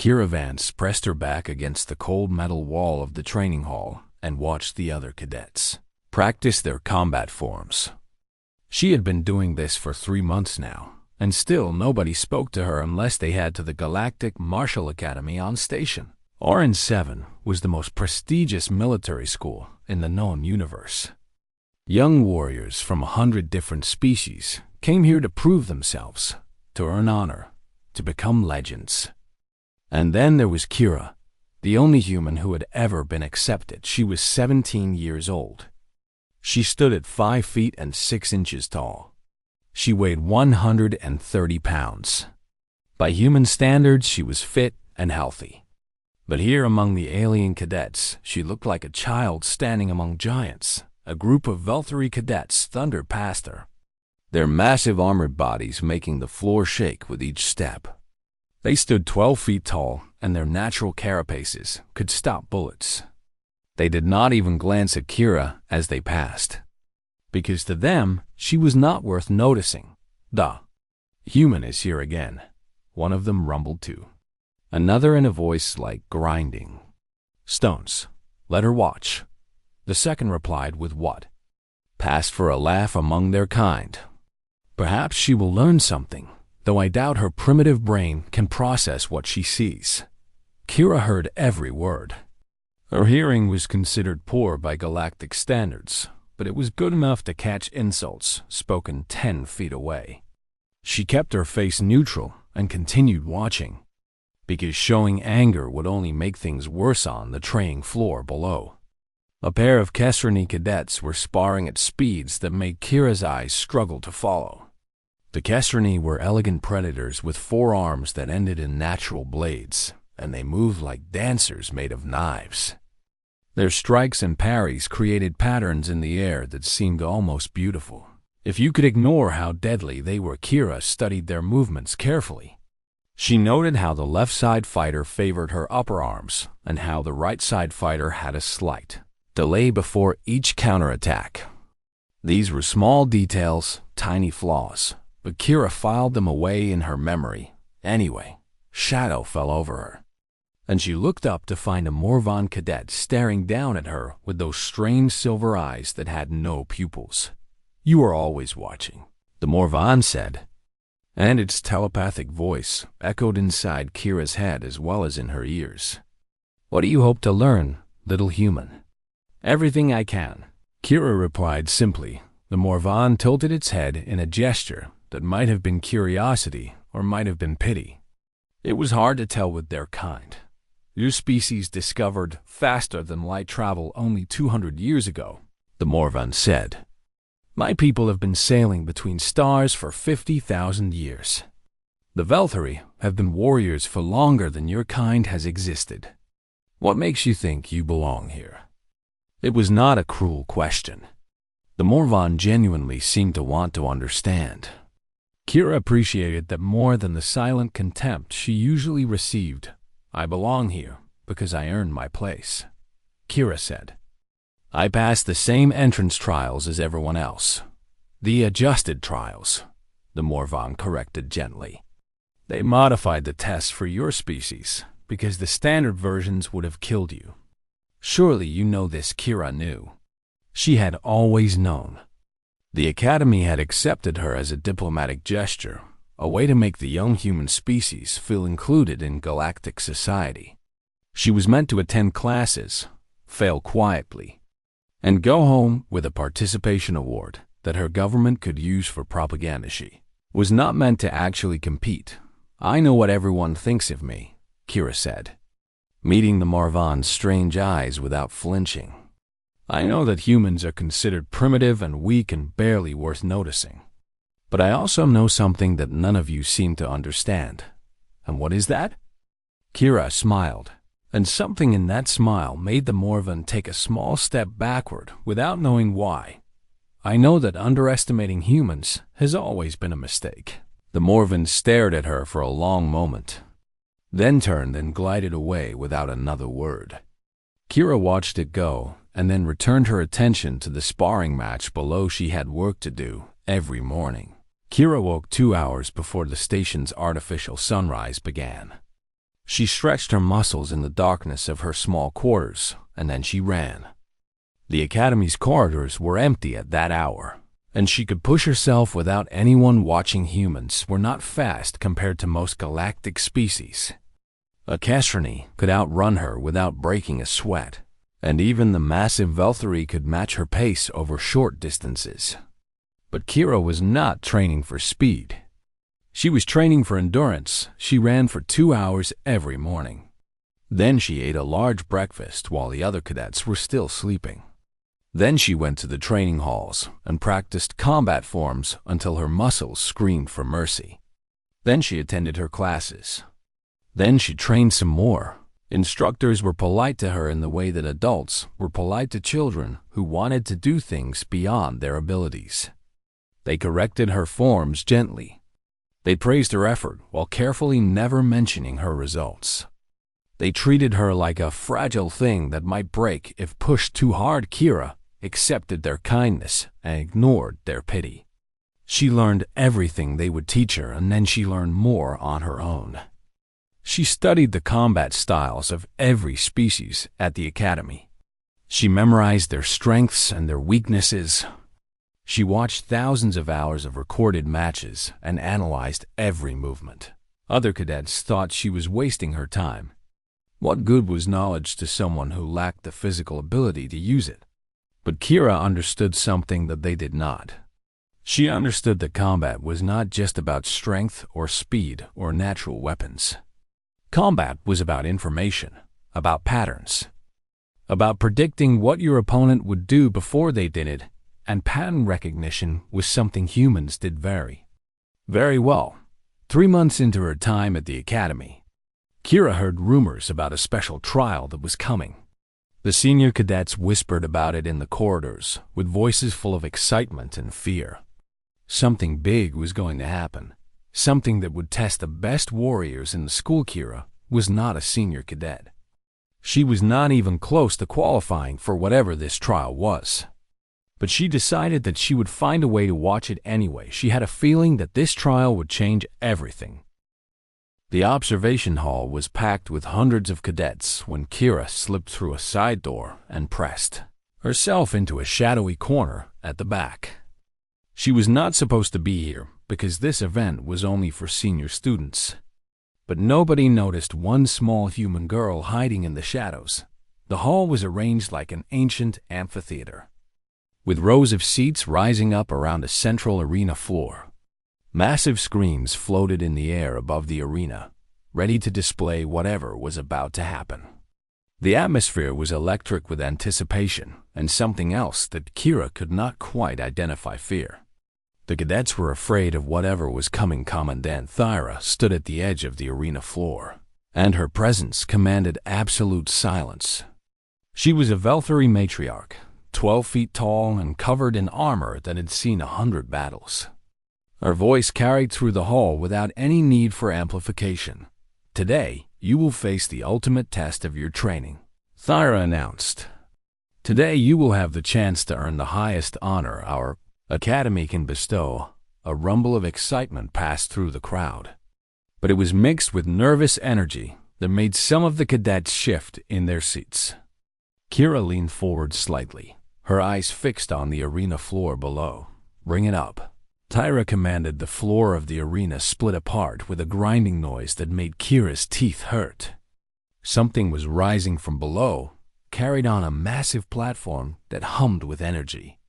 Kira Vance pressed her back against the cold metal wall of the training hall and watched the other cadets practice their combat forms. She had been doing this for 3 months now, and still nobody spoke to her unless they had to the Galactic Martial Academy on station. Orin 7 was the most prestigious military school in the known universe. Young warriors from 100 different species came here to prove themselves, to earn honor, to become legends. And then there was Kira, the only human who had ever been accepted. She was 17 years old. She stood at 5 feet and 6 inches tall. She weighed 130 pounds. By human standards, she was fit and healthy. But here among the alien cadets, she looked like a child standing among giants. A group of Velthari cadets thundered past her, their massive armored bodies making the floor shake with each step. They stood 12 feet tall, and their natural carapaces could stop bullets. They did not even glance at Kira as they passed, because to them, she was not worth noticing. "The human is here again," one of them rumbled too. Another in a voice like grinding. "Stones, let her watch." The second replied with what passed for a laugh among their kind. "Perhaps she will learn something, though I doubt her primitive brain can process what she sees." Kira heard every word. Her hearing was considered poor by galactic standards, but it was good enough to catch insults spoken 10 feet away. She kept her face neutral and continued watching, because showing anger would only make things worse on the training floor below. A pair of Kesrani cadets were sparring at speeds that made Kira's eyes struggle to follow. The Kesrani were elegant predators with 4 arms that ended in natural blades, and they moved like dancers made of knives. Their strikes and parries created patterns in the air that seemed almost beautiful. If you could ignore how deadly they were, Kira studied their movements carefully. She noted how the left side fighter favored her upper arms and how the right side fighter had a slight delay before each counterattack. These were small details, tiny flaws, but Kira filed them away in her memory. Anyway, shadow fell over her, and she looked up to find a Morvan cadet staring down at her with those strange silver eyes that had no pupils. "You are always watching," the Morvan said, and its telepathic voice echoed inside Kira's head as well as in her ears. "What do you hope to learn, little human?" "Everything I can," Kira replied simply. The Morvan tilted its head in a gesture that might have been curiosity or might have been pity. It was hard to tell with their kind. "Your species discovered faster than light travel only 200 years ago," the Morvan said. "My people have been sailing between stars for 50,000 years. The Velthari have been warriors for longer than your kind has existed. What makes you think you belong here?" It was not a cruel question. The Morvan genuinely seemed to want to understand. Kira appreciated that more than the silent contempt she usually received. "I belong here because I earned my place," Kira said. "I passed the same entrance trials as everyone else." "The adjusted trials," the Morvan corrected gently. "They modified the tests for your species because the standard versions would have killed you." Surely you know this. Kira knew. She had always known. The Academy had accepted her as a diplomatic gesture, a way to make the young human species feel included in galactic society. She was meant to attend classes, fail quietly, and go home with a participation award that her government could use for propaganda. She was not meant to actually compete. "I know what everyone thinks of me," Kira said, meeting the Morvan's strange eyes without flinching. "I know that humans are considered primitive and weak and barely worth noticing. But I also know something that none of you seem to understand." "And what is that?" Kira smiled, and something in that smile made the Morvan take a small step backward without knowing why. "I know that underestimating humans has always been a mistake." The Morvan stared at her for a long moment, then turned and glided away without another word. Kira watched it go and then returned her attention to the sparring match below. She had work to do every morning. Kira woke 2 hours before the station's artificial sunrise began. She stretched her muscles in the darkness of her small quarters, and then she ran. The academy's corridors were empty at that hour, and she could push herself without anyone watching. Humans were not fast compared to most galactic species. A Castrani could outrun her without breaking a sweat, and even the massive Velthari could match her pace over short distances. But Kira was not training for speed. She was training for endurance. She ran for 2 hours every morning. Then she ate a large breakfast while the other cadets were still sleeping. Then she went to the training halls and practiced combat forms until her muscles screamed for mercy. Then she attended her classes. Then she trained some more. Instructors were polite to her in the way that adults were polite to children who wanted to do things beyond their abilities. They corrected her forms gently. They praised her effort while carefully never mentioning her results. They treated her like a fragile thing that might break if pushed too hard. Kira accepted their kindness and ignored their pity. She learned everything they would teach her, and then she learned more on her own. She studied the combat styles of every species at the academy. She memorized their strengths and their weaknesses. She watched thousands of hours of recorded matches and analyzed every movement. Other cadets thought she was wasting her time. What good was knowledge to someone who lacked the physical ability to use it? But Kira understood something that they did not. She understood that combat was not just about strength or speed or natural weapons. Combat was about information, about patterns, about predicting what your opponent would do before they did it, and pattern recognition was something humans did very well. 3 months into her time at the academy, Kira heard rumors about a special trial that was coming. The senior cadets whispered about it in the corridors, with voices full of excitement and fear. Something big was going to happen, something that would test the best warriors in the school. Kira was not a senior cadet. She was not even close to qualifying for whatever this trial was. But she decided that she would find a way to watch it anyway. She had a feeling that this trial would change everything. The observation hall was packed with hundreds of cadets when Kira slipped through a side door and pressed herself into a shadowy corner at the back. She was not supposed to be here because this event was only for senior students. But nobody noticed one small human girl hiding in the shadows. The hall was arranged like an ancient amphitheater, with rows of seats rising up around a central arena floor. Massive screens floated in the air above the arena, ready to display whatever was about to happen. The atmosphere was electric with anticipation and something else that Kira could not quite identify: fear. The cadets were afraid of whatever was coming. Commandant Thyra stood at the edge of the arena floor, and her presence commanded absolute silence. She was a Velthari matriarch, 12 feet tall and covered in armor that had seen 100 battles. Her voice carried through the hall without any need for amplification. "Today, you will face the ultimate test of your training," Thyra announced. "Today you will have the chance to earn the highest honor our academy can bestow." A rumble of excitement passed through the crowd, but it was mixed with nervous energy that made some of the cadets shift in their seats. Kira leaned forward slightly, her eyes fixed on the arena floor below. "Bring it up." Thyra commanded. The floor of the arena split apart with a grinding noise that made Kira's teeth hurt. Something was rising from below, carried on a massive platform that hummed with energy.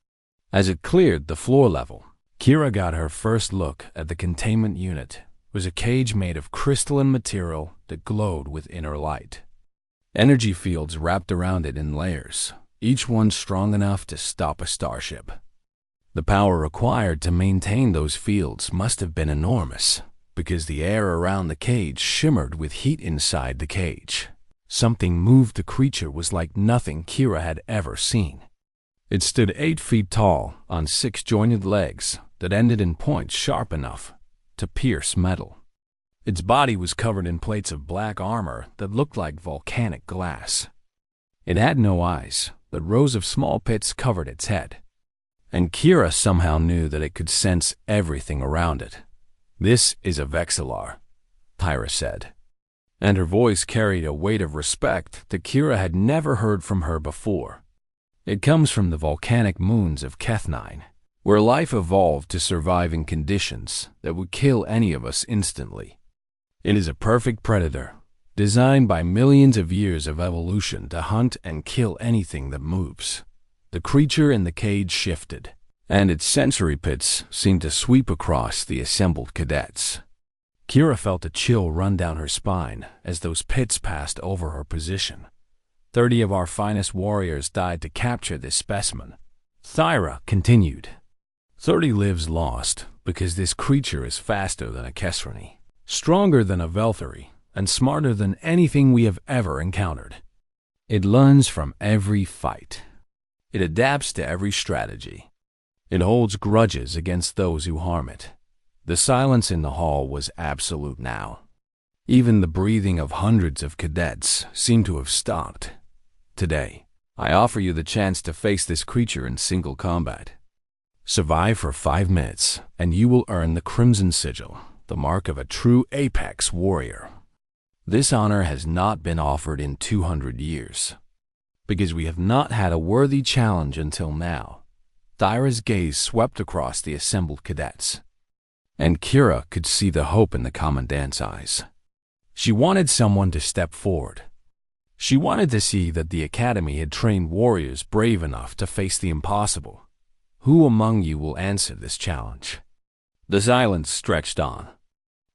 As it cleared the floor level, Kira got her first look at the containment unit. It was a cage made of crystalline material that glowed with inner light. Energy fields wrapped around it in layers, each one strong enough to stop a starship. The power required to maintain those fields must have been enormous, because the air around the cage shimmered with heat inside the cage. Something moved. The creature was like nothing Kira had ever seen. It stood 8 feet tall on 6 jointed legs that ended in points sharp enough to pierce metal. Its body was covered in plates of black armor that looked like volcanic glass. It had no eyes, but rows of small pits covered its head. And Kira somehow knew that it could sense everything around it. "This is a Vexillar," Thyra said. and her voice carried a weight of respect that Kira had never heard from her before. It comes from the volcanic moons of Kethnine, where life evolved to survive in conditions that would kill any of us instantly. It is a perfect predator, designed by millions of years of evolution to hunt and kill anything that moves. The creature in the cage shifted, and its sensory pits seemed to sweep across the assembled cadets. Kira felt a chill run down her spine as those pits passed over her position. 30 of our finest warriors died to capture this specimen. Thyra continued. 30 lives lost because this creature is faster than a Kesrani, stronger than a Velthari, and smarter than anything we have ever encountered. It learns from every fight. It adapts to every strategy. It holds grudges against those who harm it. The silence in the hall was absolute now. Even the breathing of hundreds of cadets seemed to have stopped. Today, I offer you the chance to face this creature in single combat. Survive for 5 minutes, and you will earn the Crimson Sigil, the mark of a true apex warrior. This honor has not been offered in 200 years, because we have not had a worthy challenge until now. Thyra's gaze swept across the assembled cadets, and Kira could see the hope in the commandant's eyes. She wanted someone to step forward. She wanted to see that the academy had trained warriors brave enough to face the impossible. Who among you will answer this challenge? The silence stretched on.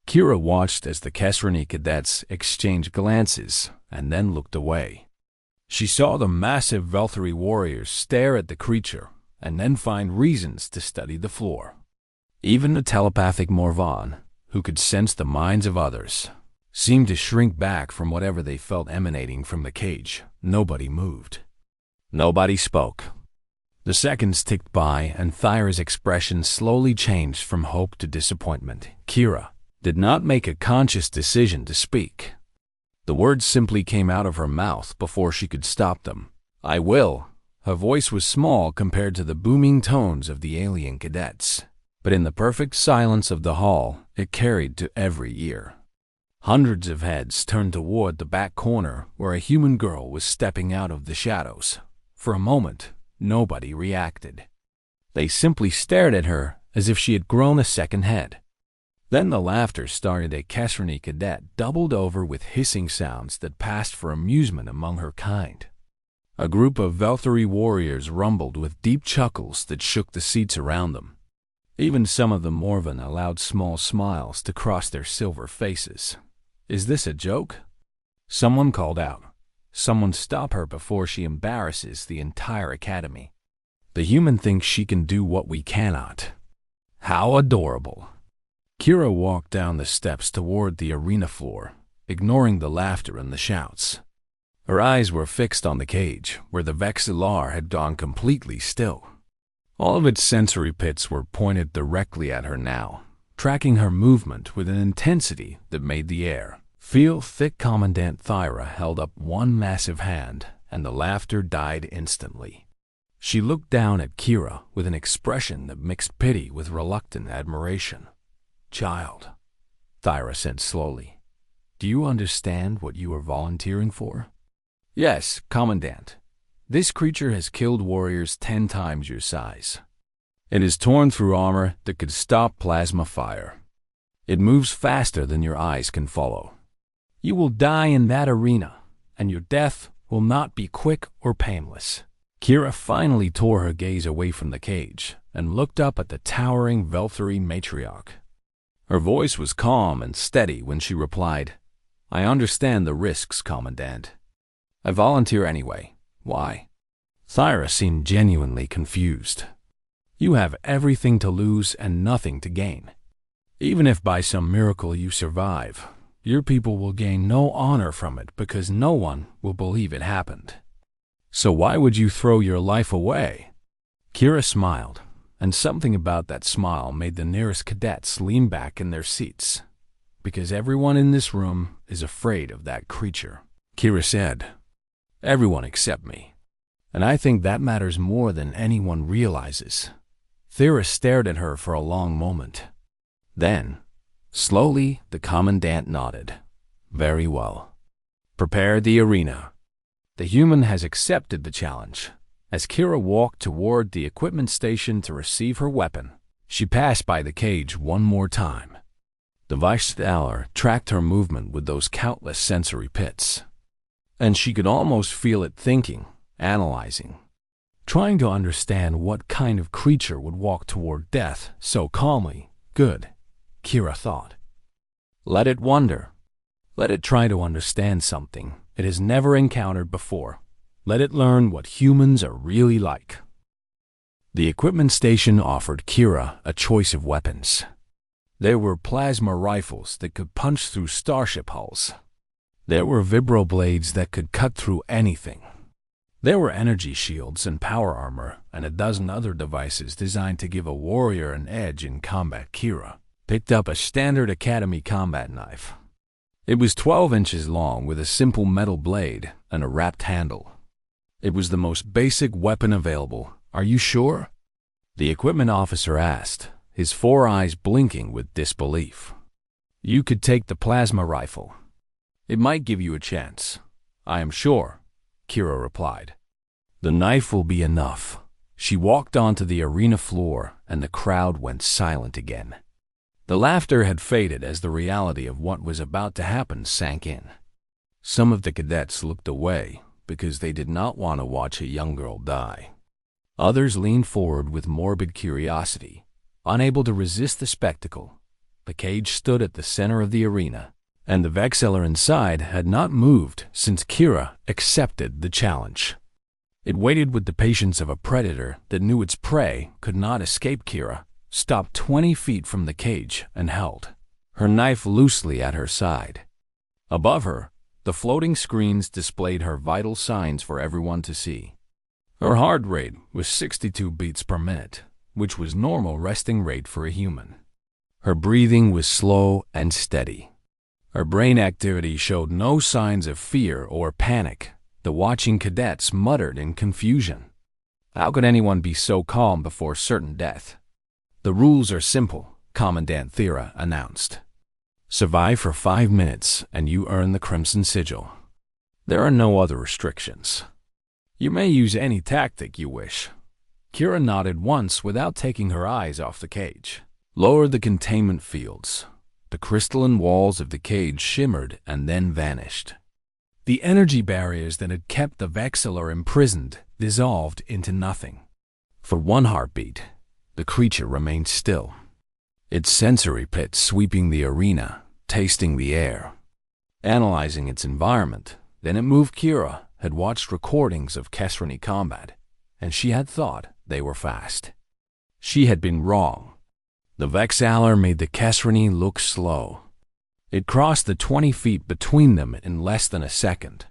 Kira watched as the Kesrani cadets exchanged glances and then looked away. She saw the massive Velthari warriors stare at the creature and then find reasons to study the floor. Even the telepathic Morvan, who could sense the minds of others, seemed to shrink back from whatever they felt emanating from the cage. Nobody moved. Nobody spoke. The seconds ticked by, and Thyra's expression slowly changed from hope to disappointment. Kira did not make a conscious decision to speak. The words simply came out of her mouth before she could stop them. I will. Her voice was small compared to the booming tones of the alien cadets, but in the perfect silence of the hall, it carried to every ear. Hundreds of heads turned toward the back corner where a human girl was stepping out of the shadows. For a moment, nobody reacted. They simply stared at her as if she had grown a second head. Then the laughter started. A Kesrani cadet doubled over with hissing sounds that passed for amusement among her kind. A group of Velthari warriors rumbled with deep chuckles that shook the seats around them. Even some of the Morvan allowed small smiles to cross their silver faces. Is this a joke? Someone called out. Someone stop her before she embarrasses the entire academy. The human thinks she can do what we cannot. How adorable. Kira walked down the steps toward the arena floor, ignoring the laughter and the shouts. Her eyes were fixed on the cage, where the Vexilar had gone completely still. All of its sensory pits were pointed directly at her now, tracking her movement with an intensity that made the air feel thick. Commandant Thyra held up one massive hand, and the laughter died instantly. She looked down at Kira with an expression that mixed pity with reluctant admiration. Child, Thyra said slowly, do you understand what you are volunteering for? Yes, Commandant. This creature has killed warriors 10 times your size. It is torn through armor that could stop plasma fire. It moves faster than your eyes can follow. You will die in that arena, and your death will not be quick or painless. Kira finally tore her gaze away from the cage and looked up at the towering Velthari matriarch. Her voice was calm and steady when she replied, I understand the risks, Commandant. I volunteer anyway. Why? Thyra seemed genuinely confused. You have everything to lose and nothing to gain. Even if by some miracle you survive, your people will gain no honor from it because no one will believe it happened. So why would you throw your life away? Kira smiled, and something about that smile made the nearest cadets lean back in their seats. Because everyone in this room is afraid of that creature, Kira said. Everyone except me. And I think that matters more than anyone realizes. Thyra stared at her for a long moment. Then, slowly, the Commandant nodded. Very well. Prepare the arena. The human has accepted the challenge. As Kira walked toward the equipment station to receive her weapon, she passed by the cage one more time. The Vice-Stellar tracked her movement with those countless sensory pits, and she could almost feel it thinking, analyzing, trying to understand what kind of creature would walk toward death so calmly. Good, Kira thought. Let it wonder. Let it try to understand something it has never encountered before. Let it learn what humans are really like. The equipment station offered Kira a choice of weapons. There were plasma rifles that could punch through starship hulls. There were vibroblades that could cut through anything. There were energy shields and power armor and a dozen other devices designed to give a warrior an edge in combat. Kira picked up a standard Academy combat knife. It was 12 inches long with a simple metal blade and a wrapped handle. It was the most basic weapon available. Are you sure? The equipment officer asked, his 4 eyes blinking with disbelief. You could take the plasma rifle. It might give you a chance. I am sure, Kira replied. The knife will be enough. She walked onto the arena floor and the crowd went silent again. The laughter had faded as the reality of what was about to happen sank in. Some of the cadets looked away because they did not want to watch a young girl die. Others leaned forward with morbid curiosity, unable to resist the spectacle. The cage stood at the center of the arena, and the Vexeller inside had not moved since Kira accepted the challenge. It waited with the patience of a predator that knew its prey could not escape. Kira stopped 20 feet from the cage and held her knife loosely at her side. Above her, the floating screens displayed her vital signs for everyone to see. Her heart rate was 62 beats per minute, which was normal resting rate for a human. Her breathing was slow and steady. Her brain activity showed no signs of fear or panic. The watching cadets muttered in confusion. How could anyone be so calm before certain death? The rules are simple, Commandant Thera announced. Survive for 5 minutes and you earn the Crimson Sigil. There are no other restrictions. You may use any tactic you wish. Kira nodded once without taking her eyes off the cage. Lower the containment fields. The crystalline walls of the cage shimmered and then vanished. The energy barriers that had kept the Vexeller imprisoned dissolved into nothing. For 1 heartbeat, the creature remained still, its sensory pits sweeping the arena, tasting the air, analyzing its environment. Then it moved. Kira had watched recordings of Kesrani combat, and she had thought they were fast. She had been wrong. The Vexeller made the Kesrani look slow. It crossed the 20 feet between them in less than a second.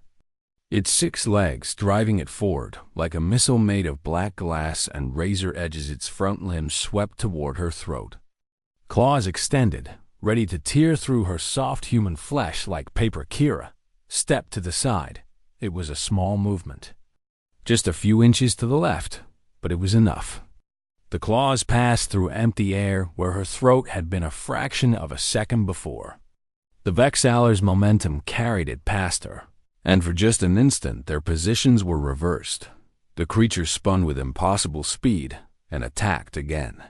Its 6 legs driving it forward like a missile made of black glass and razor edges. Its front limbs swept toward her throat. Claws extended, ready to tear through her soft human flesh like paper. Kira stepped to the side. It was a small movement. Just a few inches to the left, but it was enough. The claws passed through empty air where her throat had been a fraction of a second before. The Vexeller's momentum carried it past her, and for just an instant their positions were reversed. The creature spun with impossible speed and attacked again.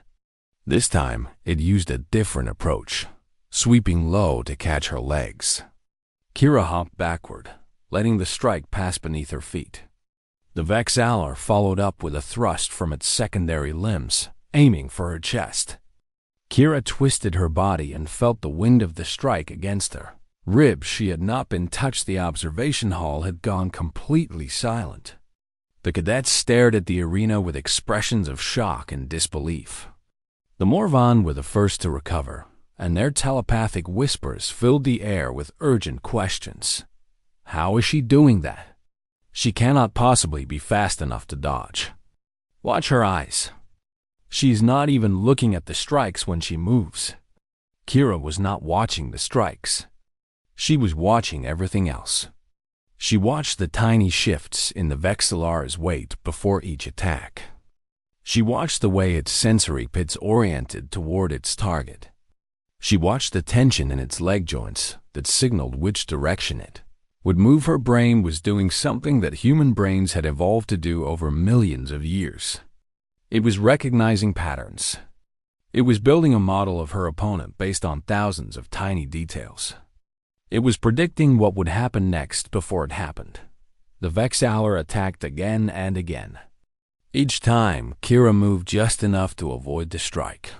This time, it used a different approach, sweeping low to catch her legs. Kira hopped backward, letting the strike pass beneath her feet. The Vexeller followed up with a thrust from its secondary limbs, aiming for her chest. Kira twisted her body and felt the wind of the strike against her. Ribs she had not been touched. The observation hall had gone completely silent. The cadets stared at the arena with expressions of shock and disbelief. The Morvan were the first to recover, and their telepathic whispers filled the air with urgent questions. How is she doing that? She cannot possibly be fast enough to dodge. Watch her eyes. She's not even looking at the strikes when she moves. Kira was not watching the strikes. She was watching everything else. She watched the tiny shifts in the Vexellar's weight before each attack. She watched the way its sensory pits oriented toward its target. She watched the tension in its leg joints that signaled which direction it would move. Her brain was doing something that human brains had evolved to do over millions of years. It was recognizing patterns. It was building a model of her opponent based on thousands of tiny details. It was predicting what would happen next before it happened. The Vexaler attacked again and again. Each time, Kira moved just enough to avoid the strike.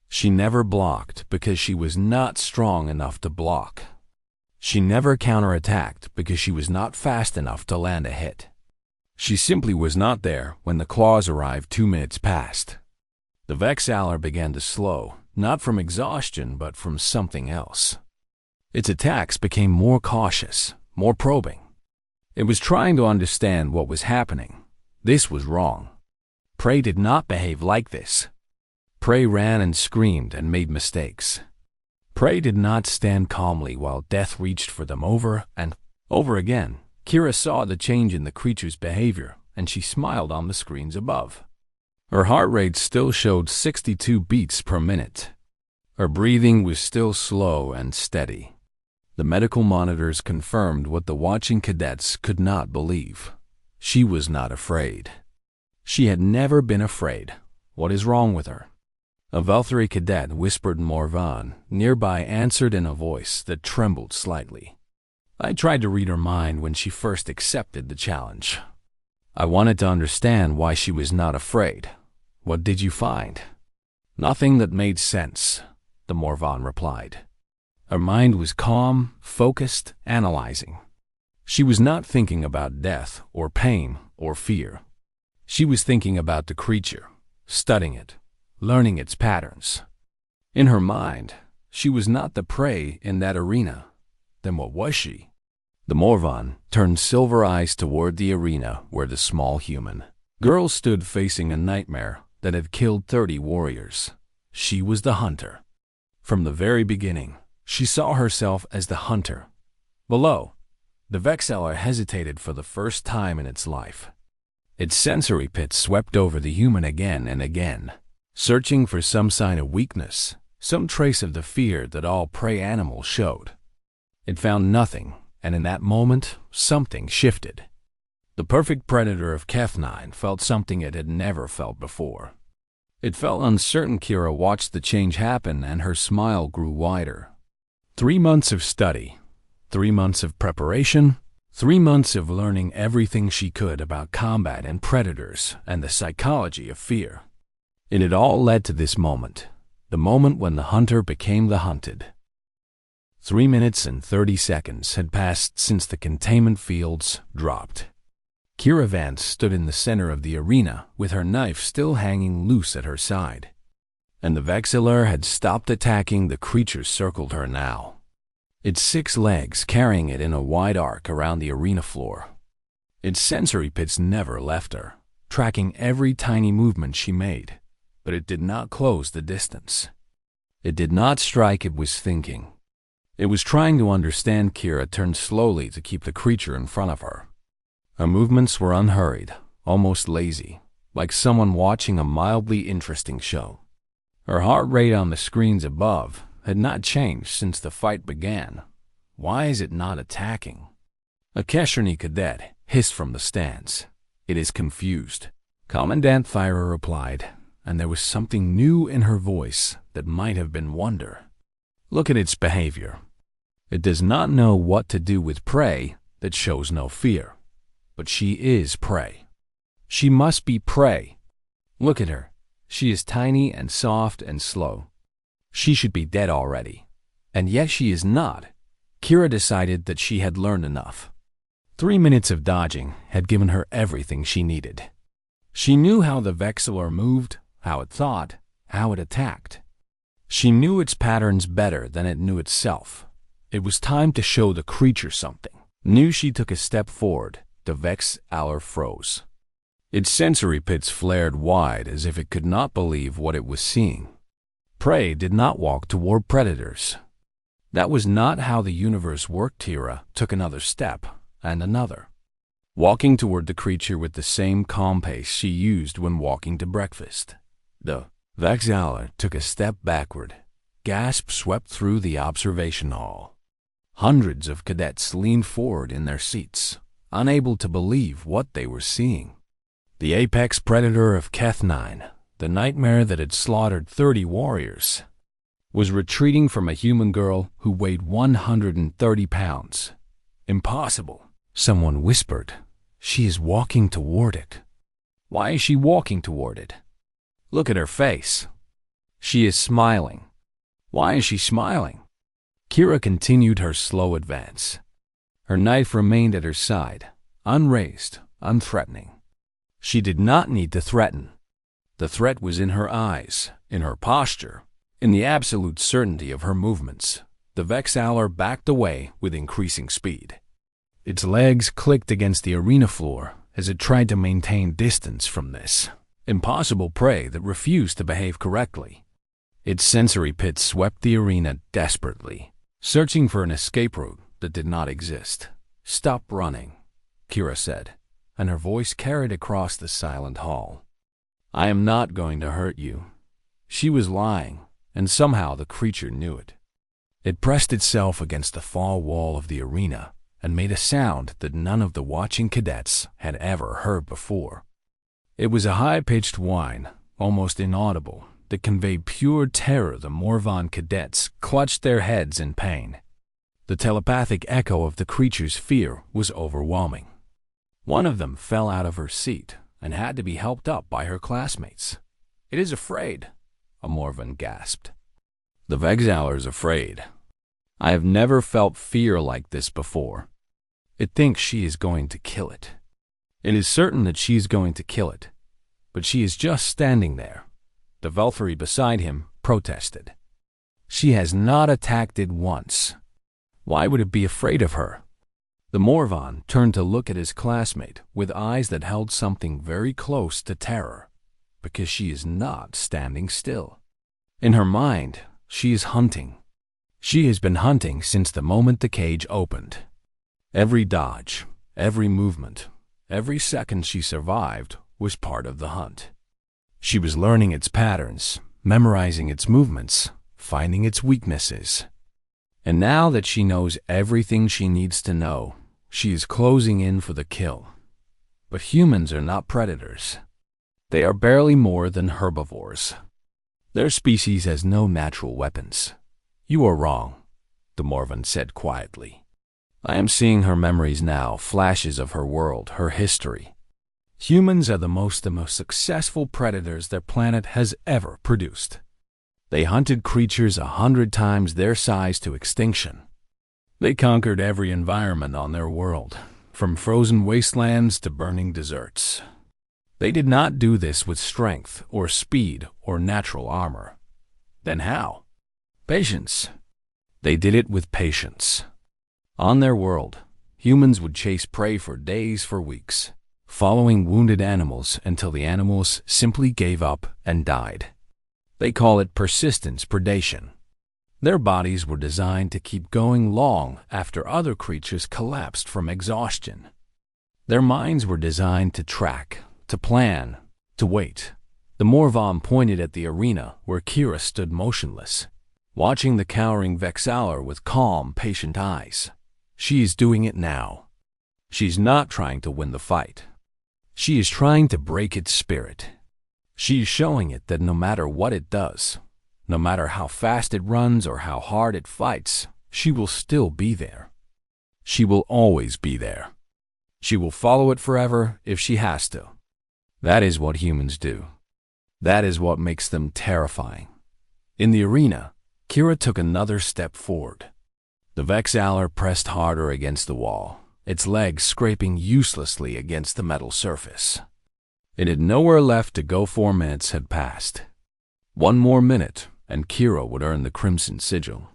She never blocked because she was not strong enough to block. She never counterattacked because she was not fast enough to land a hit. She simply was not there when the claws arrived 2 minutes past. The Vexaler began to slow, not from exhaustion but from something else. Its attacks became more cautious, more probing. It was trying to understand what was happening. This was wrong. Prey did not behave like this. Prey ran and screamed and made mistakes. Prey did not stand calmly while death reached for them over and over again. Kira saw the change in the creature's behavior, and she smiled on the screens above. Her heart rate still showed 62 beats per minute. Her breathing was still slow and steady. The medical monitors confirmed what the watching cadets could not believe. She was not afraid. She had never been afraid. What is wrong with her? A Valkyrie cadet whispered. Morvan, nearby, answered in a voice that trembled slightly. I tried to read her mind when she first accepted the challenge. I wanted to understand why she was not afraid. What did you find? Nothing that made sense, the Morvan replied. Her mind was calm, focused, analyzing. She was not thinking about death or pain or fear. She was thinking about the creature, studying it, learning its patterns. In her mind, she was not the prey in that arena. Then what was she? The Morvan turned silver eyes toward the arena where the small human girl stood facing a nightmare that had killed 30 warriors. She was the hunter. From the very beginning, she saw herself as the hunter. Below, the Vexaler hesitated for the first time in its life. Its sensory pits swept over the human again and again, searching for some sign of weakness, some trace of the fear that all prey animals showed. It found nothing, and in that moment, something shifted. The perfect predator of Keth9 felt something it had never felt before. It felt uncertain. Kira watched the change happen, and her smile grew wider. 3 months of study, 3 months of preparation, 3 months of learning everything she could about combat and predators and the psychology of fear. It had all led to this moment, the moment when the hunter became the hunted. 3 minutes and 30 seconds had passed since the containment fields dropped. Kira Vance stood in the center of the arena with her knife still hanging loose at her side. And the Vexaler had stopped attacking. The creature circled her now, its 6 legs carrying it in a wide arc around the arena floor. Its sensory pits never left her, tracking every tiny movement she made, but it did not close the distance. It did not strike. It was thinking. It was trying to understand. Kira turned slowly to keep the creature in front of her. Her movements were unhurried, almost lazy, like someone watching a mildly interesting show. Her heart rate on the screens above had not changed since the fight began. Why is it not attacking? A Kesherny cadet hissed from the stands. It is confused. Commandant Thyra replied, and there was something new in her voice that might have been wonder. Look at its behavior. It does not know what to do with prey that shows no fear. But she is prey. She must be prey. Look at her. She is tiny and soft and slow. She should be dead already. And yet she is not. Kira decided that she had learned enough. 3 minutes of dodging had given her everything she needed. She knew how the Vexaler moved, how it thought, how it attacked. She knew its patterns better than it knew itself. It was time to show the creature something. New. She took a step forward. The Vexaler froze. Its sensory pits flared wide as if it could not believe what it was seeing. Prey did not walk toward predators. That was not how the universe worked. Kira took another step, and another, walking toward the creature with the same calm pace she used when walking to breakfast. The Vexaler took a step backward. gasp swept through the observation hall. Hundreds of cadets leaned forward in their seats, unable to believe what they were seeing. The apex predator of Keth-9, the nightmare that had slaughtered 30 warriors, was retreating from a human girl who weighed 130 pounds. Impossible, someone whispered. She is walking toward it. Why is she walking toward it? Look at her face. She is smiling. Why is she smiling? Kira continued her slow advance. Her knife remained at her side, unraised, unthreatening. She did not need to threaten. The threat was in her eyes, in her posture, in the absolute certainty of her movements. The Vexalar backed away with increasing speed. Its legs clicked against the arena floor as it tried to maintain distance from this impossible prey that refused to behave correctly. Its sensory pit swept the arena desperately, searching for an escape route that did not exist. "Stop running," Kira said, and her voice carried across the silent hall. "I am not going to hurt you." She was lying, and somehow the creature knew it. It pressed itself against the far wall of the arena and made a sound that none of the watching cadets had ever heard before. It was a high-pitched whine, almost inaudible, that conveyed pure terror. The Morvan cadets clutched their heads in pain. The telepathic echo of the creature's fear was overwhelming. One of them fell out of her seat and had to be helped up by her classmates. "It is afraid," a Morvan gasped. "The Vexalar is afraid. I have never felt fear like this before. It thinks she is going to kill it. It is certain that she is going to kill it, but she is just standing there." The Veltari beside him protested. "She has not attacked it once. Why would it be afraid of her?" The Morvan turned to look at his classmate with eyes that held something very close to terror, because she is not standing still. In her mind, she is hunting. She has been hunting since the moment the cage opened. Every dodge, every movement, every second she survived was part of the hunt. She was learning its patterns, memorizing its movements, finding its weaknesses. And now that she knows everything she needs to know, she is closing in for the kill. But humans are not predators. They are barely more than herbivores. Their species has no natural weapons. "You are wrong," the Morvan said quietly. "I am seeing her memories now, flashes of her world, her history. Humans are the most successful predators their planet has ever produced. They hunted creatures 100 times their size to extinction. They conquered every environment on their world, from frozen wastelands to burning deserts. They did not do this with strength or speed or natural armor. Then how? Patience. They did it with patience. On their world, humans would chase prey for days, for weeks, following wounded animals until the animals simply gave up and died. They call it persistence predation. Their bodies were designed to keep going long after other creatures collapsed from exhaustion. Their minds were designed to track, to plan, to wait. The Morvan pointed at the arena where Kira stood motionless, watching the cowering Vexalar with calm, patient eyes. She is doing it now. She's not trying to win the fight. She is trying to break its spirit. She is showing it that no matter what it does, no matter how fast it runs or how hard it fights, she will still be there. She will always be there. She will follow it forever if she has to. That is what humans do. That is what makes them terrifying. In the arena, Kira took another step forward. The Vexalar pressed harder against the wall, its legs scraping uselessly against the metal surface. It had nowhere left to go. 4 minutes had passed. 1 more minute, and Kira would earn the Crimson Sigil.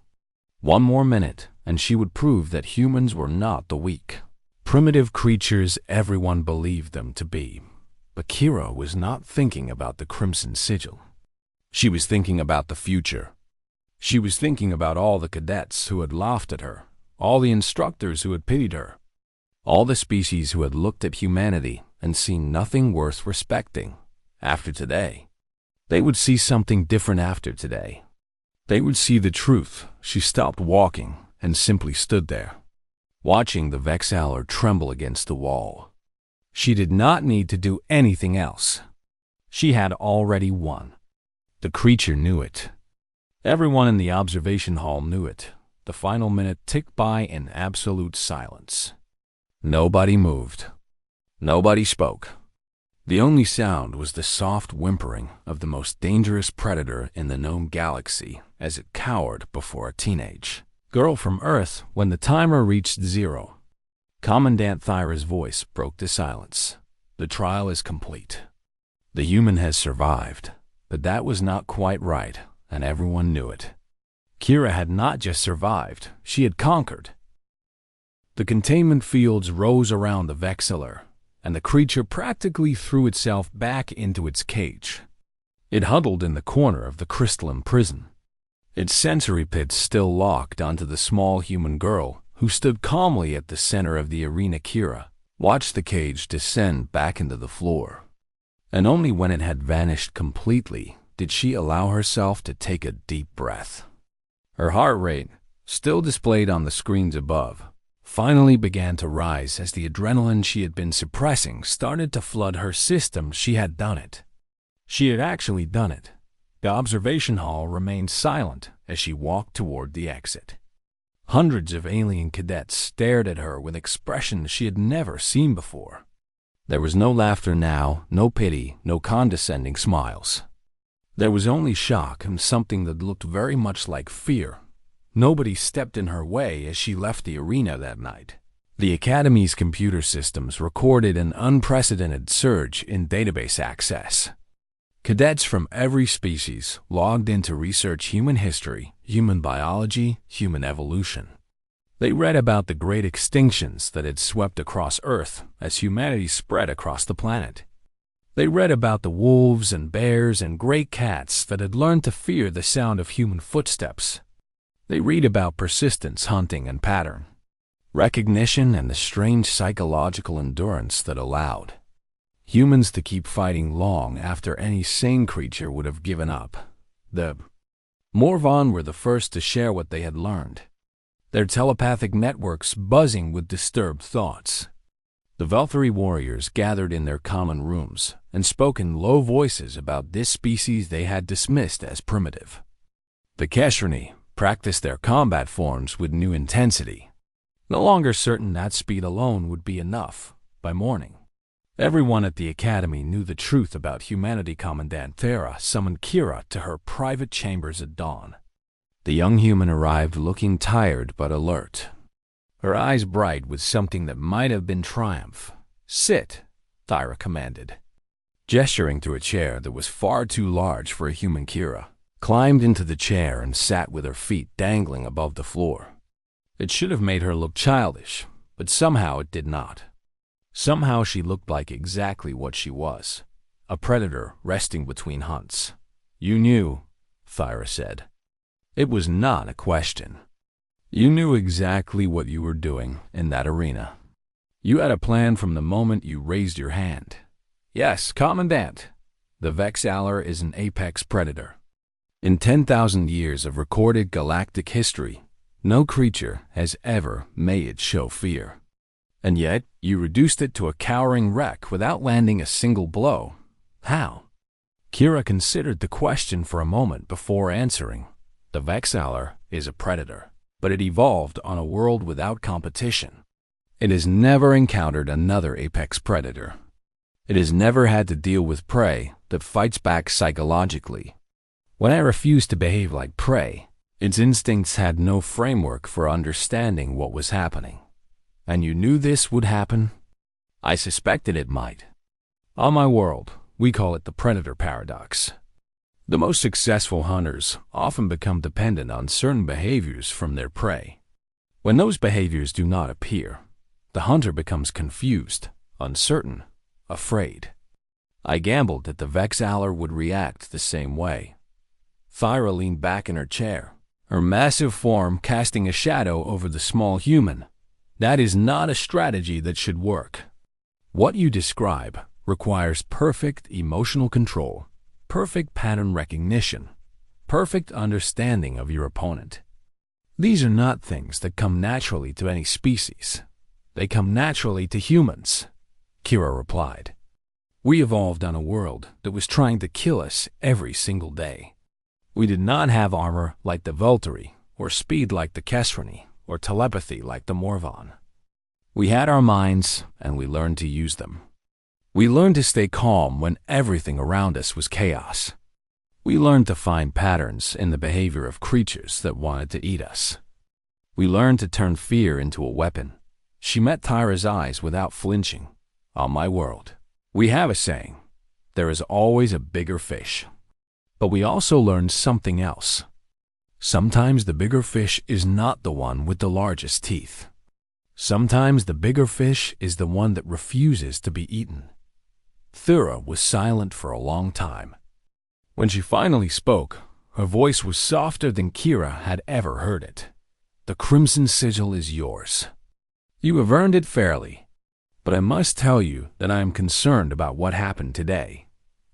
1 more minute, and she would prove that humans were not the weak, primitive creatures everyone believed them to be. But Kira was not thinking about the Crimson Sigil. She was thinking about the future. She was thinking about all the cadets who had laughed at her, all the instructors who had pitied her, all the species who had looked at humanity and seen nothing worth respecting. After today, they would see something different after today. They would see the truth. She stopped walking and simply stood there, watching the Vexaler tremble against the wall. She did not need to do anything else. She had already won. The creature knew it. Everyone in the observation hall knew it. The final minute ticked by in absolute silence. Nobody moved. Nobody spoke. The only sound was the soft whimpering of the most dangerous predator in the known galaxy as it cowered before a teenage girl from Earth when the timer reached 0. Commandant Thyra's voice broke the silence. The trial is complete. The human has survived, but that was not quite right, and everyone knew it. Kira had not just survived, she had conquered. The containment fields rose around the Vexaler, and the creature practically threw itself back into its cage. It huddled in the corner of the crystalline prison, its sensory pits still locked onto the small human girl who stood calmly at the center of the arena. Kira watched the cage descend back into the floor, and only when it had vanished completely did she allow herself to take a deep breath. Her heart rate, still displayed on the screens above, finally began to rise as the adrenaline she had been suppressing started to flood her system. She had done it. She had actually done it. The observation hall remained silent as she walked toward the exit. Hundreds of alien cadets stared at her with expressions she had never seen before. There was no laughter now, no pity, no condescending smiles. There was only shock and something that looked very much like fear. Nobody stepped in her way as she left the arena that night. The Academy's computer systems recorded an unprecedented surge in database access. Cadets from every species logged in to research human history, human biology, human evolution. They read about the great extinctions that had swept across Earth as humanity spread across the planet. They read about the wolves and bears and great cats that had learned to fear the sound of human footsteps. They read about persistence, hunting, and pattern, recognition, and the strange psychological endurance that allowed humans to keep fighting long after any sane creature would have given up. The Morvan were the first to share what they had learned, their telepathic networks buzzing with disturbed thoughts. The Velthari warriors gathered in their common rooms and spoke in low voices about this species they had dismissed as primitive. The Keshrani practiced their combat forms with new intensity, no longer certain that speed alone would be enough. By morning, everyone at the Academy knew the truth about humanity. Commandant Thera summoned Kira to her private chambers at dawn. The young human arrived looking tired but alert, her eyes bright with something that might have been triumph. "Sit," Thyra commanded. Gesturing to a chair that was far too large for a human, Kira climbed into the chair and sat with her feet dangling above the floor. It should have made her look childish, but somehow it did not. Somehow she looked like exactly what she was, a predator resting between hunts. "You knew," Thyra said. It was not a question. You knew exactly what you were doing in that arena. You had a plan from the moment you raised your hand. "Yes, Commandant. The Vexaler is an apex predator. In 10,000 years of recorded galactic history, no creature has ever made it show fear. And yet, you reduced it to a cowering wreck without landing a single blow. How?" Kira considered the question for a moment before answering. The Vexaler is a predator, but it evolved on a world without competition. It has never encountered another apex predator. It has never had to deal with prey that fights back psychologically. When I refused to behave like prey, its instincts had no framework for understanding what was happening. And you knew this would happen? I suspected it might. On my world, we call it the predator paradox. The most successful hunters often become dependent on certain behaviors from their prey. When those behaviors do not appear, the hunter becomes confused, uncertain, afraid. I gambled that the Vexaler would react the same way. Thyra leaned back in her chair, her massive form casting a shadow over the small human. That is not a strategy that should work. What you describe requires perfect emotional control, perfect pattern recognition, perfect understanding of your opponent. These are not things that come naturally to any species. They come naturally to humans, Kira replied. We evolved on a world that was trying to kill us every single day. We did not have armor like the Volturi, or speed like the Kesrani, or telepathy like the Morvan. We had our minds, and we learned to use them. We learned to stay calm when everything around us was chaos. We learned to find patterns in the behavior of creatures that wanted to eat us. We learned to turn fear into a weapon. She met Tyra's eyes without flinching. On my world, we have a saying, there is always a bigger fish. But we also learned something else. Sometimes the bigger fish is not the one with the largest teeth. Sometimes the bigger fish is the one that refuses to be eaten. Thura was silent for a long time. When she finally spoke, her voice was softer than Kira had ever heard it. The Crimson Sigil is yours. You have earned it fairly. But I must tell you that I am concerned about what happened today.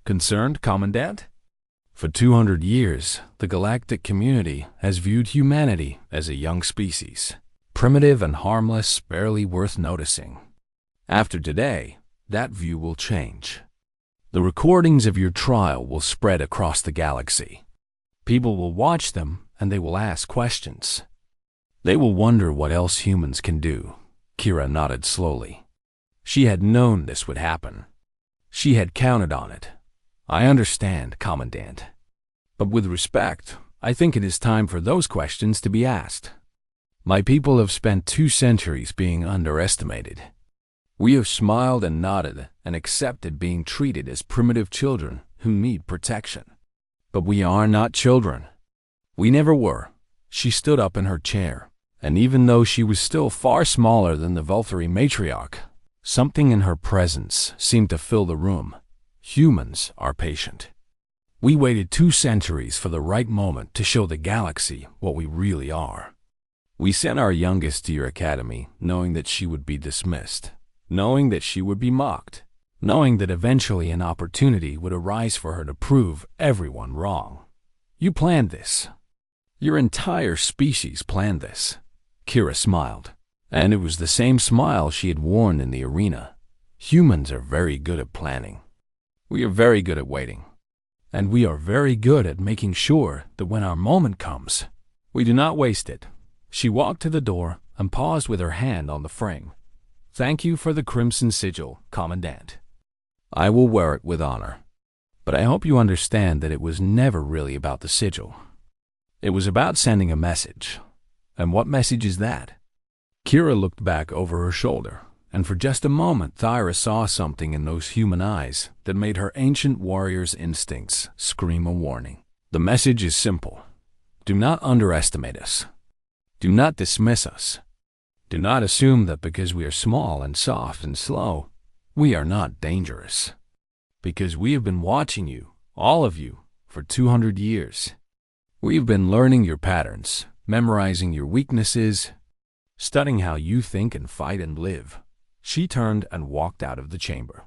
Concerned, Commandant? For 200 years, the galactic community has viewed humanity as a young species, primitive and harmless, barely worth noticing. After today, that view will change. The recordings of your trial will spread across the galaxy. People will watch them and they will ask questions. They will wonder what else humans can do. Kira nodded slowly. She had known this would happen. She had counted on it. I understand, Commandant. But with respect, I think it is time for those questions to be asked. My people have spent 2 centuries being underestimated. We have smiled and nodded and accepted being treated as primitive children who need protection. But we are not children. We never were. She stood up in her chair, and even though she was still far smaller than the Volturi matriarch, something in her presence seemed to fill the room. Humans are patient. We waited 2 centuries for the right moment to show the galaxy what we really are. We sent our youngest to your academy knowing that she would be dismissed, knowing that she would be mocked, knowing that eventually an opportunity would arise for her to prove everyone wrong. You planned this. Your entire species planned this. Kira smiled, and it was the same smile she had worn in the arena. Humans are very good at planning. We are very good at waiting. And we are very good at making sure that when our moment comes, we do not waste it. She walked to the door and paused with her hand on the frame. Thank you for the Crimson Sigil, Commandant. I will wear it with honor. But I hope you understand that it was never really about the sigil. It was about sending a message. And what message is that? Kira looked back over her shoulder, and for just a moment Thyra saw something in those human eyes that made her ancient warrior's instincts scream a warning. The message is simple. Do not underestimate us. Do not dismiss us. Do not assume that because we are small and soft and slow, we are not dangerous. Because we have been watching you, all of you, for 200 years. We have been learning your patterns, memorizing your weaknesses, studying how you think and fight and live. She turned and walked out of the chamber,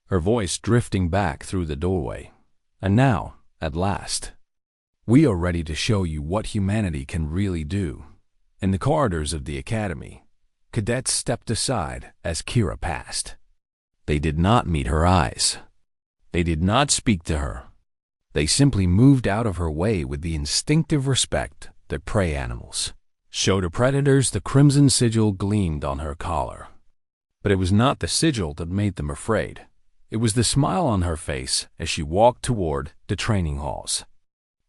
her voice drifting back through the doorway. And now, at last, we are ready to show you what humanity can really do. In the corridors of the academy, cadets stepped aside as Kira passed. They did not meet her eyes. They did not speak to her. They simply moved out of her way with the instinctive respect that prey animals show to predators. The crimson sigil gleamed on her collar. But it was not the sigil that made them afraid. It was the smile on her face as she walked toward the training halls,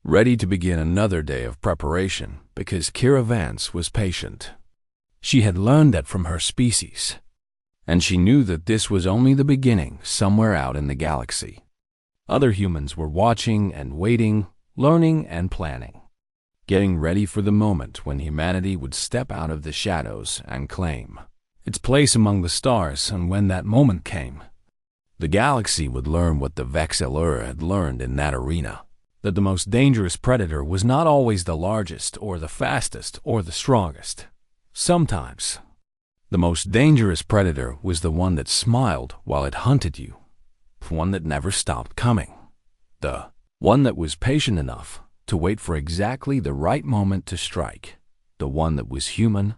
ready to begin another day of preparation because Kira Vance was patient. She had learned that from her species, and she knew that this was only the beginning somewhere out in the galaxy. Other humans were watching and waiting, learning and planning, getting ready for the moment when humanity would step out of the shadows and claim its place among the stars. And when that moment came, the galaxy would learn what the Vexillor had learned in that arena, that the most dangerous predator was not always the largest or the fastest or the strongest. Sometimes, the most dangerous predator was the one that smiled while it hunted you, one that never stopped coming, the one that was patient enough to wait for exactly the right moment to strike, the one that was human,